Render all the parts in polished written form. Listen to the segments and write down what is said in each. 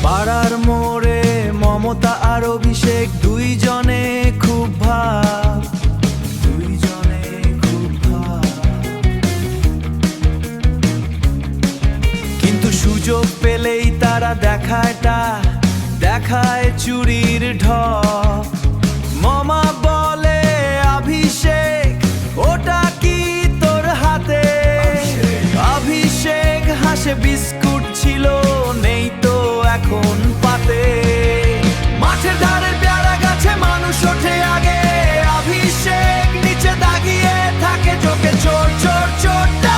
পাড়ার মোড়ে মমতা আর অভিষেক দুইজনে খুব ভাব, দুইজনে খুব ভাব। কিন্তু সুযোগ পেলেই তারা দেখায় চুরির ঢপ। মামা বলে অভিষেক ওটা কি তোর হাতে? অভিষেক হাসে বিস্কুট ছিল নেই তো এখন পাতে। মাঠের ধারের পেয়ারা গাছে মানুষ ওঠে আগে, অভিষেক নিচে দাগিয়ে থাকে চোখে চোর চোর চোরটা।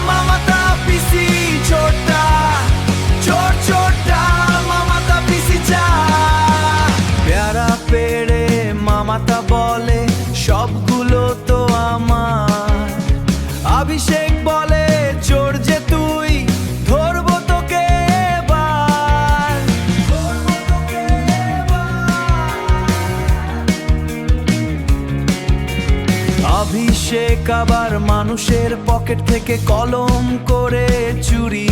মামাতা পিসি চোরটা, চোর চোরটা মামাতা পিসি চা। পেয়ারা পেড়ে মামাতা বলে সবগুলো তো আমার। অভিষেক বলে চোর যে তুই, ধরবো তোকে এবার, ধরবো তোকে এবার। অভিষেক আবার মানুষের পকেট থেকে কলম করে চুরি।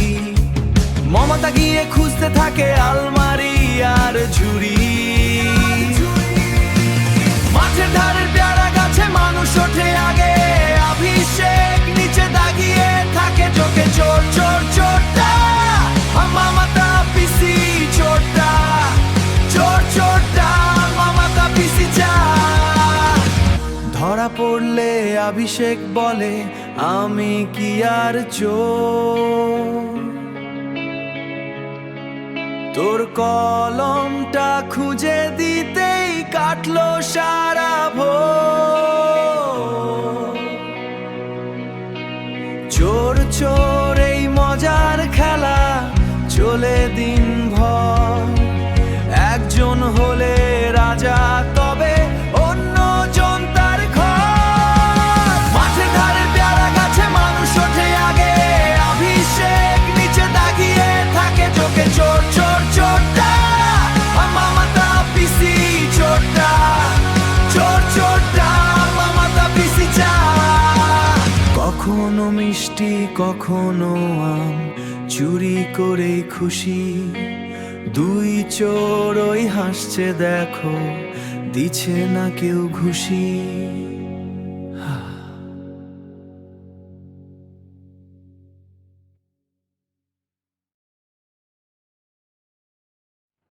মমতা গিয়ে খুঁজতে থাকে আলমারি আর ঝুড়ি। মাঠের ধারের পেয়ারা গাছে মানুষ ওঠে আগে, অভিষেক নিচে দাগিয়ে থাকে চোখে চোর চোর চোরটা। মামাতা পিসি চোরটা, চোর চোরটা মামাতা পিসি চা। ধরা পড়লে অভিষেক বলে আমি কি আর চোর? তোর কলমটা খুঁজে দিতেই কাটলো সারা ভোর। চোর চোর এই মজার খেলা চলে দিন ভর। একজন হলে রাজা তবে অন্যজন তার ঘর। মাঠের ধারে পেয়ারা গাছে মানুষ ওঠে আগে, অভিষেক নিচে দাগিয়ে থাকে চোখে চোর চোর চোরটা। মামাতা পিসি চোরটা, চোর চোরটা মামাতা পিসি চা। কখনো মিষ্টি কখনো আম চুরি করে খুশি। দুই চোর ওই হাসছে দেখো, দিচ্ছে না কেউ ঘুষি।